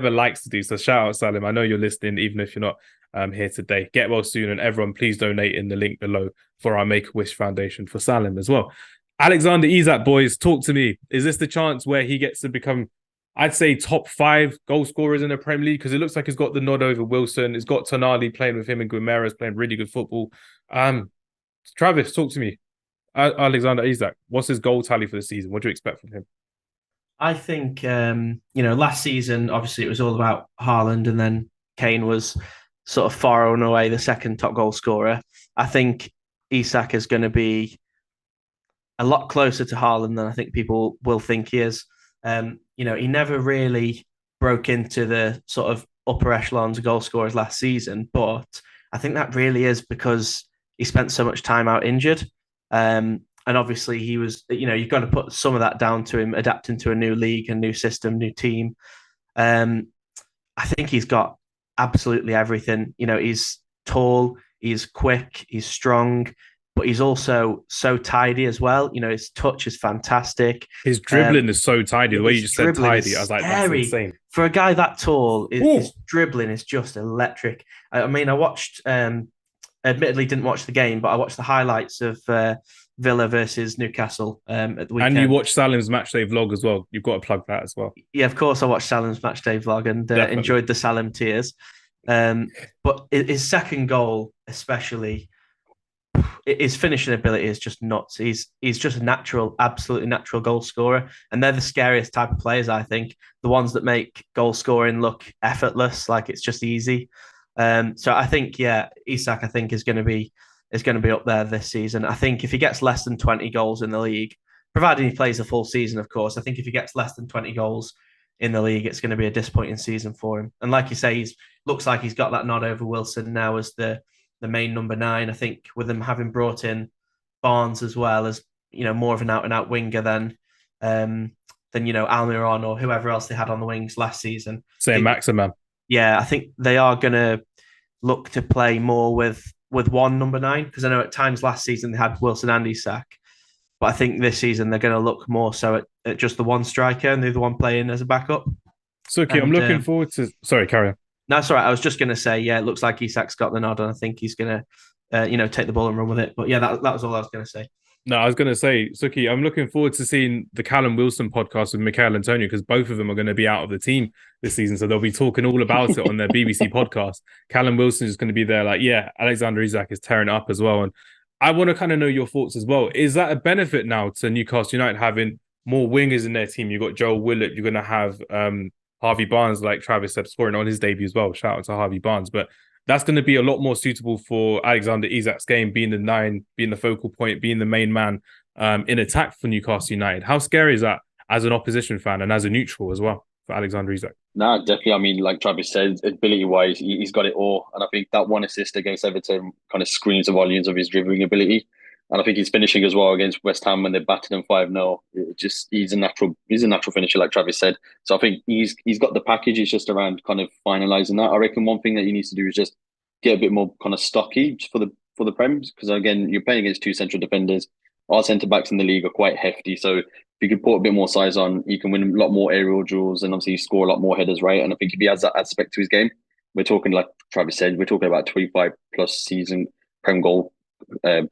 whoever likes to do. So shout out Salim. I know you're listening, even if you're not here today. Get well soon, and everyone, please donate in the link below for our Make-A-Wish Foundation for Salim as well. Alexander Isak, boys, talk to me. Is this the chance where he gets to become, I'd say, top 5 goal scorers in the Premier League? Because it looks like he's got the nod over Wilson. He's got Tonali playing with him and Guimaraes playing really good football. Travis, talk to me. Alexander Isak, what's his goal tally for the season? What do you expect from him? I think, last season, obviously, it was all about Haaland, and then Kane was sort of far and away the second top goal scorer. I think Isak is going to be a lot closer to Haaland than I think people will think he is. He never really broke into the sort of upper echelons of goal scorers last season, but I think that really is because he spent so much time out injured. And obviously he was, you've got to put some of that down to him adapting to a new league, a new system, new team. I think he's got absolutely everything. He's tall, he's quick, he's strong, but he's also so tidy as well. His touch is fantastic. His dribbling is so tidy. The way you just said tidy, I was like, that's insane. For a guy that tall, his dribbling is just electric. I mean, I watched, admittedly didn't watch the game, but I watched the highlights of Villa versus Newcastle at the weekend. And you watched Salim's matchday vlog as well. You've got to plug that as well. Yeah, of course I watched Salim's matchday vlog and enjoyed the Salim tears. But his second goal, especially, his finishing ability is just nuts. He's just a natural, absolutely natural goal scorer. And they're the scariest type of players, I think. The ones that make goal scoring look effortless, like it's just easy. So I think, Isak, I think is going to be up there this season. I think if he gets less than 20 goals in the league, provided he plays a full season, of course, I think if he gets less than 20 goals in the league, it's going to be a disappointing season for him. And like you say, looks like he's got that nod over Wilson now as the main number 9. I think with them having brought in Barnes as well as, more of an out and out winger than Almiron or whoever else they had on the wings last season. Say Maximan. Yeah, I think they are going to look to play more with one number 9, because I know at times last season they had Wilson and Isak, but I think this season they're going to look more so at just the one striker and the other one playing as a backup. Sukhi, I'm looking forward to... Sorry, carry on. No, that's all right. I was just going to say, it looks like Isak's got the nod, and I think he's going to, take the ball and run with it. But yeah, that was all I was going to say. No, I was going to say, Sukhi, I'm looking forward to seeing the Callum Wilson podcast with Mikel Antonio, because both of them are going to be out of the team this season. So they'll be talking all about it on their BBC podcast. Callum Wilson is going to be there like, Alexander Isak is tearing it up as well. And I want to kind of know your thoughts as well. Is that a benefit now to Newcastle United having more wingers in their team? You've got Joel Willett. You're going to have Harvey Barnes, like Travis said, scoring on his debut as well. Shout out to Harvey Barnes. But that's going to be a lot more suitable for Alexander Isak's game, being the 9, being the focal point, being the main man in attack for Newcastle United. How scary is that as an opposition fan and as a neutral as well for Alexander Isak? No, definitely. I mean, like Travis said, ability-wise, he's got it all. And I think that one assist against Everton kind of screams the volumes of his dribbling ability. And I think he's finishing as well against West Ham when they battered him 5-0. He's a natural finisher, like Travis said. So I think he's got the package. It's just around kind of finalising that. I reckon one thing that he needs to do is just get a bit more kind of stocky for the Prem, because again, you're playing against 2 central defenders. Our centre backs in the league are quite hefty, so if you could put a bit more size on, he can win a lot more aerial duels and obviously score a lot more headers, right? And I think if he adds that aspect to his game, we're talking, like Travis said, we're talking about 25 plus season Prem goal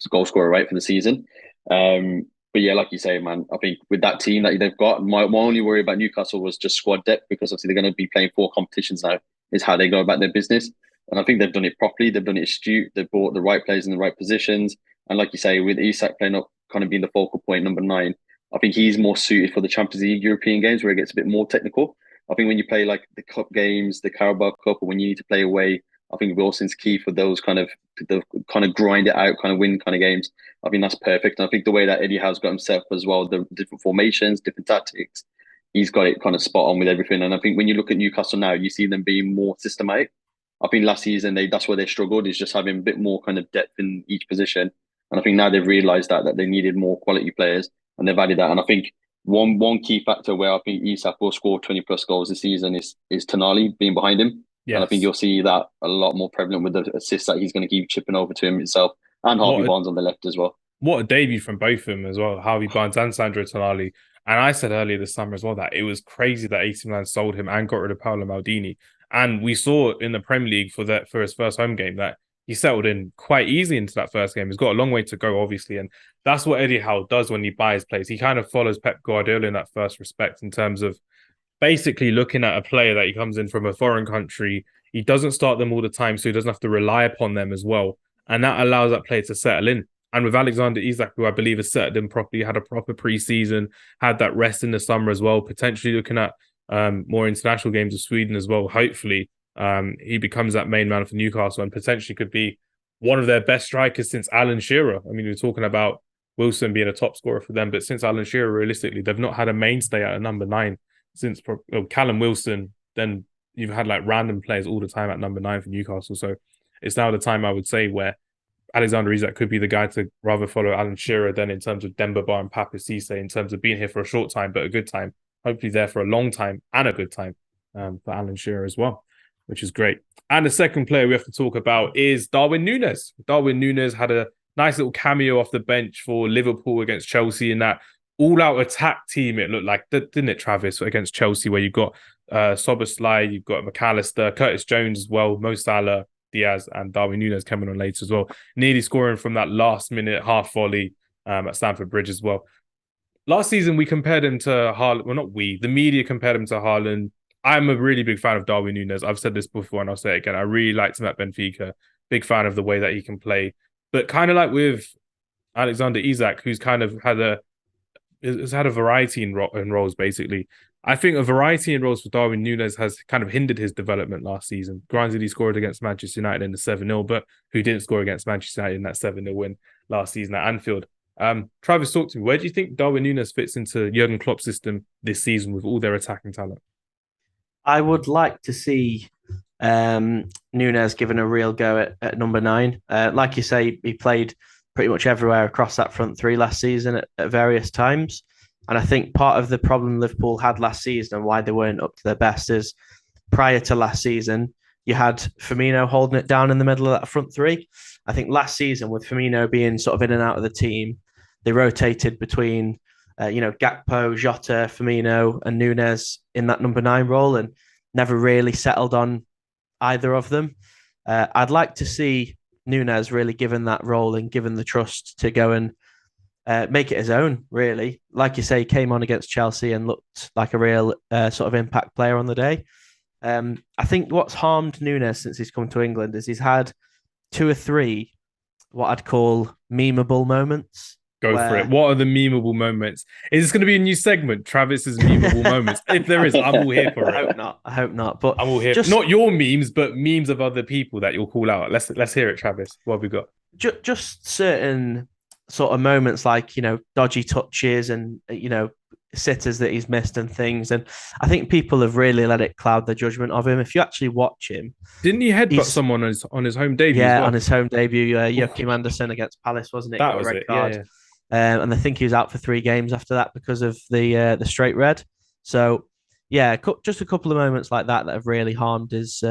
scorer, right, for the season. But yeah, like you say, man, I think with that team that they've got, my only worry about Newcastle was just squad depth, because obviously they're going to be playing 4 competitions now, is how they go about their business. And I think they've done it properly. They've done it astute. They've brought the right players in the right positions. And like you say, with Isak playing up, kind of being the focal point, number 9, I think he's more suited for the Champions League European games where it gets a bit more technical. I think when you play like the cup games, the Carabao Cup, or when you need to play away, I think Wilson's key for those kind of grind it out, kind of win kind of games. I think that's perfect. And I think the way that Eddie Howe's got himself as well, the different formations, different tactics, he's got it kind of spot on with everything. And I think when you look at Newcastle now, you see them being more systematic. I think last season that's where they struggled, is just having a bit more kind of depth in each position. And I think now they've realised that they needed more quality players, and they've added that. And I think one key factor where I think Isak will score 20 plus goals this season is Tonali being behind him. Yes. And I think you'll see that a lot more prevalent with the assists that he's going to keep chipping over to him himself, and Harvey Barnes on the left as well. What a debut from both of them as well, Harvey Barnes and Sandro Tonali. And I said earlier this summer as well that it was crazy that AC Milan sold him and got rid of Paolo Maldini. And we saw in the Premier League for his first home game that he settled in quite easily into that first game. He's got a long way to go, obviously. And that's what Eddie Howe does when he buys players. He kind of follows Pep Guardiola in that first respect in terms of basically looking at a player that he comes in from a foreign country. He doesn't start them all the time, so he doesn't have to rely upon them as well. And that allows that player to settle in. And with Alexander Isak, who I believe has settled in properly, had a proper pre-season, had that rest in the summer as well, potentially looking at more international games of Sweden as well. Hopefully, he becomes that main man for Newcastle and potentially could be one of their best strikers since Alan Shearer. I mean, we're talking about Wilson being a top scorer for them, but since Alan Shearer, realistically, they've not had a mainstay at a number 9 since Callum Wilson. Then you've had like random players all the time at number 9 for Newcastle. So it's now the time, I would say, where Alexander Isak could be the guy to rather follow Alan Shearer than in terms of Demba Ba and Pape Cisse, in terms of being here for a short time, but a good time. Hopefully there for a long time and a good time for Alan Shearer as well, which is great. And the second player we have to talk about is Darwin Nunez. Darwin Nunez had a nice little cameo off the bench for Liverpool against Chelsea in that all-out attack team, it looked like, didn't it, Travis, against Chelsea, where you've got Szoboszlai, you've got McAllister, Curtis Jones as well, Mo Salah, Diaz, and Darwin Nunez coming on later as well, nearly scoring from that last-minute half volley at Stamford Bridge as well. Last season, we compared him to Haaland. Well, not we. The media compared him to Haaland. I'm a really big fan of Darwin Nunez. I've said this before and I'll say it again. I really liked him at Benfica. Big fan of the way that he can play. But kind of like with Alexander Isak, who's kind of had a variety in roles, basically. I think a variety in roles for Darwin Nunez has kind of hindered his development last season. Granted, he scored against Manchester United in the 7-0, but who didn't score against Manchester United in that 7-0 win last season at Anfield? Travis, talk to me. Where do you think Darwin Nunez fits into Jurgen Klopp's system this season with all their attacking talent? I would like to see Nunez given a real go at number 9. Like you say, he played pretty much everywhere across that front three last season at various times. And I think part of the problem Liverpool had last season and why they weren't up to their best is prior to last season, you had Firmino holding it down in the middle of that front three. I think last season, with Firmino being sort of in and out of the team, they rotated between Gakpo, Jota, Firmino, and Nunez in that number 9 role and never really settled on either of them. I'd like to see Nunez really given that role and given the trust to go and make it his own, really. Like you say, he came on against Chelsea and looked like a real sort of impact player on the day. I think what's harmed Nunez since he's come to England is he's had 2 or 3 what I'd call memeable moments. Go for it. What are the memeable moments? Is this going to be a new segment, Travis's memeable moments? If there is, I'm all here for it. I hope not. But I'm all here. Not your memes, but memes of other people that you'll call out. Let's hear it, Travis. What have we got? Just certain sort of moments like, dodgy touches and, sitters that he's missed and things. And I think people have really let it cloud their judgment of him. If you actually watch him. Didn't he headbutt someone on his home debut? Yeah, on his home debut. Joachim Andersen against Palace, wasn't it? That was it. Yeah. And I think he was out for 3 games after that because of the straight red. So, yeah, just a couple of moments like that have really harmed his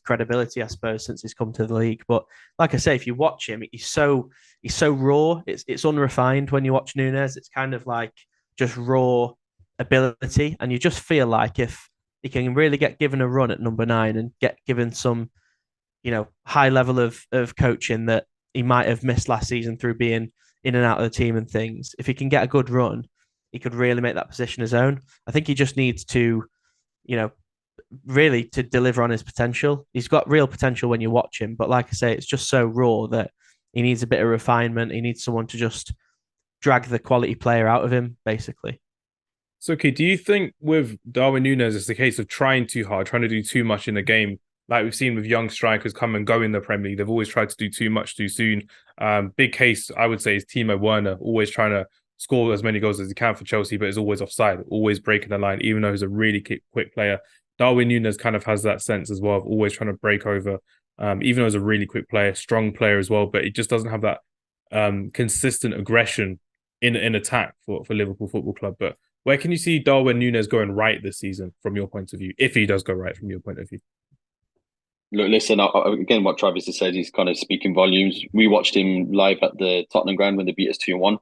credibility, I suppose, since he's come to the league. But like I say, if you watch him, he's so raw. It's unrefined when you watch Nunez. It's kind of like just raw ability, and you just feel like if he can really get given a run at number 9 and get given some, high level of coaching that he might have missed last season through being in and out of the team and things. If he can get a good run, he could really make that position his own. I think he just needs to, really to deliver on his potential. He's got real potential when you watch him, but like I say, it's just so raw that he needs a bit of refinement. He needs someone to just drag the quality player out of him, basically. So, okay, do you think with Darwin Nunez, it's the case of trying too hard, trying to do too much in the game? Like we've seen with young strikers come and go in the Premier League, they've always tried to do too much too soon. Big case, I would say, is Timo Werner, always trying to score as many goals as he can for Chelsea, but is always offside, always breaking the line, even though he's a really quick player. Darwin Nunez kind of has that sense as well of always trying to break over, even though he's a really quick player, strong player as well, but he just doesn't have that consistent aggression in attack for Liverpool Football Club. But where can you see Darwin Nunez going right this season from your point of view, if he does go right from your point of view? Look, listen, again, what Travis has said, he's kind of speaking volumes. We watched him live at the Tottenham ground when they beat us 2-1,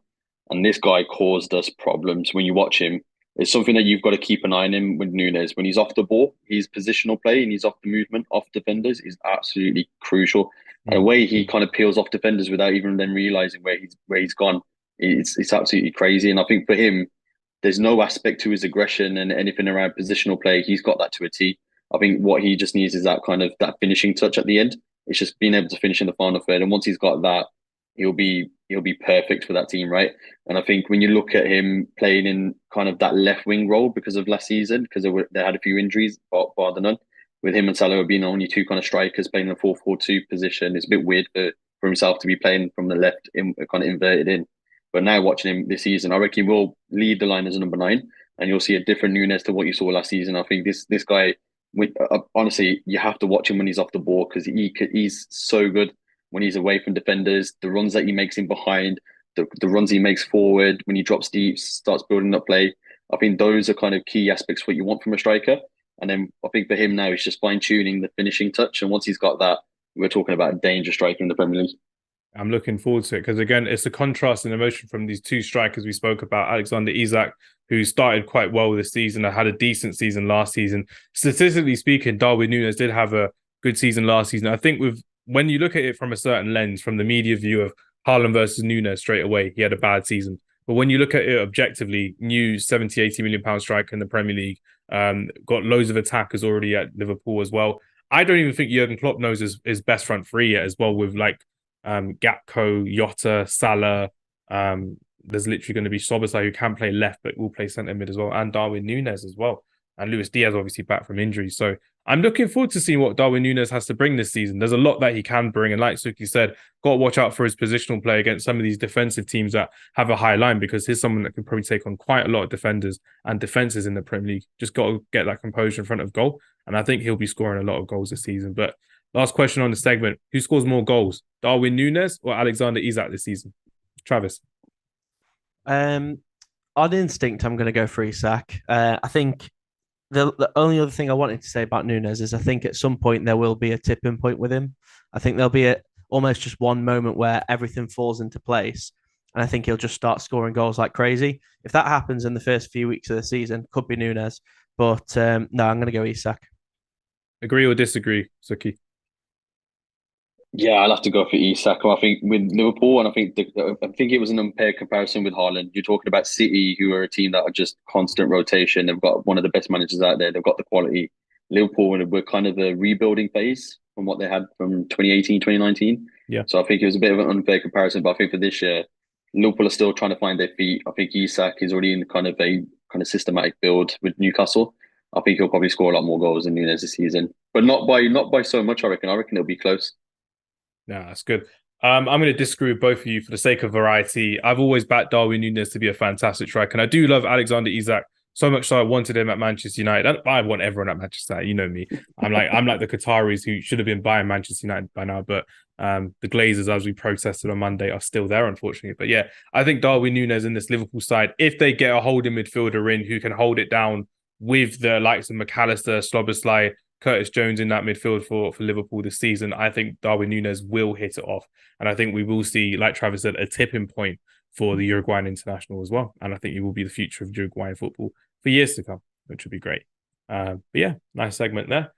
and this guy caused us problems. When you watch him, it's something that you've got to keep an eye on him with Nunez. When he's off the ball, his positional play and he's off the movement, off defenders is absolutely crucial. And the way he kind of peels off defenders without even them realizing where he's gone, it's absolutely crazy. And I think for him, there's no aspect to his aggression and anything around positional play. He's got that to a T. I think what he just needs is that finishing touch at the end. It's just being able to finish in the final third. And once he's got that, he'll be perfect for that team, right? And I think when you look at him playing in kind of that left wing role because of last season, because they had a few injuries, bar none, with him and Salah being only two kind of strikers playing in a 4-4-2 position, it's a bit weird for himself to be playing from the left, kind of inverted in. But now watching him this season, I reckon he will lead the line as a number 9, and you'll see a different Nunez to what you saw last season. I think this guy, honestly, you have to watch him when he's off the ball because he's so good when he's away from defenders. The runs that he makes in behind, the runs he makes forward, when he drops deep, starts building up play. I think those are kind of key aspects what you want from a striker. And then I think for him now, it's just fine tuning the finishing touch. And once he's got that, we're talking about a dangerous striker in the Premier League. I'm looking forward to it because, again, it's a contrast in emotion from these two strikers we spoke about. Alexander Isak, who started quite well this season, had a decent season last season. Statistically speaking, Darwin Nunez did have a good season last season. I think when you look at it from a certain lens, from the media view of Haaland versus Nunez straight away, he had a bad season. But when you look at it objectively, new 70, 80 million pound striker in the Premier League, got loads of attackers already at Liverpool as well. I don't even think Jurgen Klopp knows his best front three yet as well, with Gakpo, Jota, Salah. There's literally going to be Szoboszlai, who can play left but will play centre mid as well, and Darwin Nunez as well. And Luis Diaz obviously back from injury. So I'm looking forward to seeing what Darwin Nunez has to bring this season. There's a lot that he can bring. And like Sukhi said, got to watch out for his positional play against some of these defensive teams that have a high line, because he's someone that can probably take on quite a lot of defenders and defenses in the Premier League. Just got to get that composure in front of goal. And I think he'll be scoring a lot of goals this season. But last question on the segment, who scores more goals, Darwin Nunez or Alexander Isak this season? Travis? On instinct, I'm going to go for Isak. I think the only other thing I wanted to say about Nunez is I think at some point there will be a tipping point with him. I think there'll be almost just one moment where everything falls into place, and I think he'll just start scoring goals like crazy. If that happens in the first few weeks of the season, could be Nunez. But no, I'm going to go Isak. Agree or disagree, Sukhi? Yeah, I'll have to go for Isak. I think with Liverpool, and I think it was an unfair comparison with Haaland. You're talking about City, who are a team that are just constant rotation. They've got one of the best managers out there. They've got the quality. Liverpool were kind of a rebuilding phase from what they had from 2018, 2019. Yeah. So I think it was a bit of an unfair comparison. But I think for this year, Liverpool are still trying to find their feet. I think Isak is already in kind of a systematic build with Newcastle. I think he'll probably score a lot more goals than Nunez this season, but not by so much. I reckon it'll be close. Yeah, that's good. I'm going to disagree with both of you for the sake of variety. I've always backed Darwin Nunez to be a fantastic striker, and I do love Alexander Isak so much so I wanted him at Manchester United. I want everyone at Manchester United. You know me. I'm like the Qataris who should have been buying Manchester United by now, but the Glazers, as we protested on Monday, are still there, unfortunately. But yeah, I think Darwin Nunez in this Liverpool side, if they get a holding midfielder in who can hold it down with the likes of McAllister, Szoboszlai, Curtis Jones in that midfield for Liverpool this season, I think Darwin Nunez will hit it off. And I think we will see, like Travis said, a tipping point for the Uruguayan international as well. And I think he will be the future of Uruguayan football for years to come, which would be great. But yeah, nice segment there.